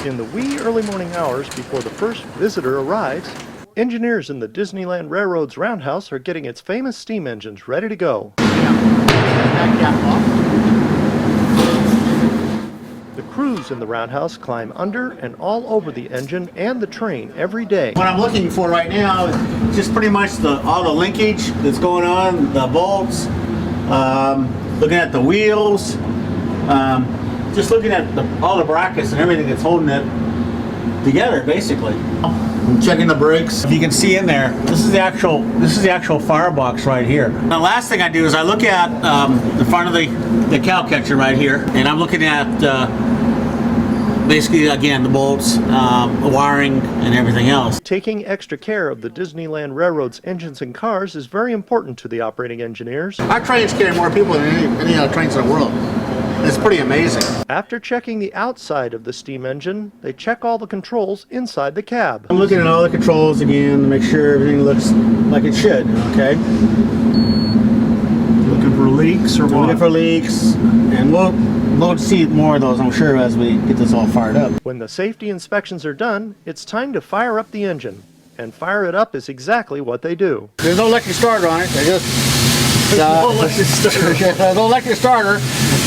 In the wee early morning hours before the first visitor arrives, engineers in the Disneyland Railroad's roundhouse are getting its famous steam engines ready to go. The crews in the roundhouse climb under and all over the engine and the train every day. What I'm looking for right now is just pretty much all the linkage that's going on, the bolts, looking at the wheels, just looking at all the brackets and everything that's holding it together, basically. I'm checking the brakes. If you can see in there, this is the actual firebox right here. The last thing I do is I look at the front of the cow catcher right here, and I'm looking at basically, again, the bolts, the wiring, and everything else. Taking extra care of the Disneyland Railroad's engines and cars is very important to the operating engineers. Our trains carry more people than any other trains in the world. It's pretty amazing. After checking the outside of the steam engine, they check all the controls inside the cab. I'm looking at all the controls again to make sure everything looks like it should, okay? Looking for leaks or what? Looking for leaks, and we'll see more of those, I'm sure, as we get this all fired up. When the safety inspections are done, it's time to fire up the engine. And fire it up is exactly what they do. There's no electric starter on it. No electric starter. There's no electric starter.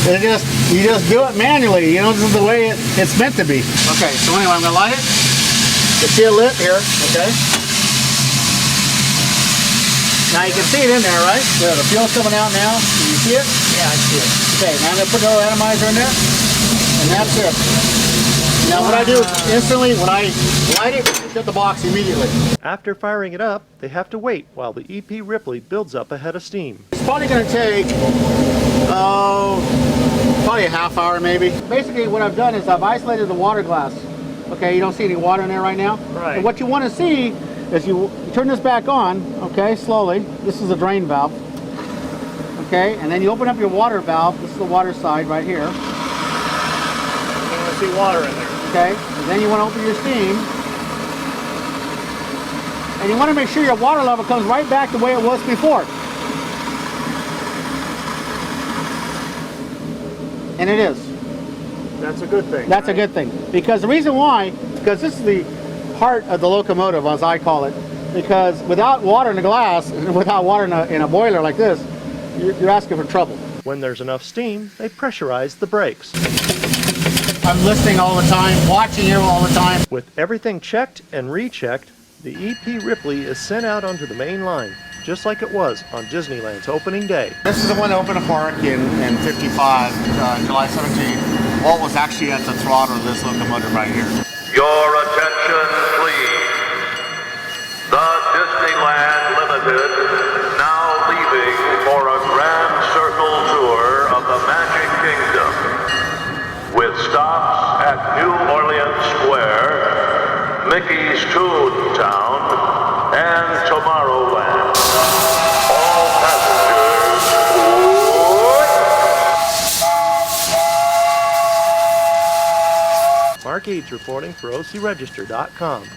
You just do it manually. You know, this is the way it's meant to be. Okay, so anyway, I'm gonna light it. You see it lit here, okay? Now you can see it in there, right? Yeah, the fuel's coming out now. Can you see it? Yeah, I see it. Okay, now I'm gonna put a little atomizer in there, and that's it. Now what I do is instantly, when I light it, shut the box immediately. After firing it up, they have to wait while the EP Ripley builds up a head of steam. It's probably going to take, probably a half hour maybe. Basically what I've done is I've isolated the water glass. Okay, you don't see any water in there right now? Right. And what you want to see is you turn this back on, okay, slowly. This is a drain valve. Okay, and then you open up your water valve. This is the water side right here. You want to see water in there. Okay, and then you want to open your steam. And you want to make sure your water level comes right back the way it was before. And it is. That's a good thing. That's right? A good thing. Because the reason why, because this is the heart of the locomotive, as I call it. Because without water in the glass, and without water in a boiler like this, you're asking for trouble. When there's enough steam, they pressurize the brakes. I'm listening all the time, watching you all the time. With everything checked and rechecked, the EP Ripley is sent out onto the main line, just like it was on Disneyland's opening day. This is the one that opened the park in 55, July 17th. Walt was actually at the throttle of this locomotive right here. Your attention, please. The Disneyland Limited now leaving for a grand circle tour of the Magic Kingdom, with stops at New Orleans Square, Mickey's Toontown, and Tomorrowland. All passengers, Mark Eades reporting for OCRegister.com.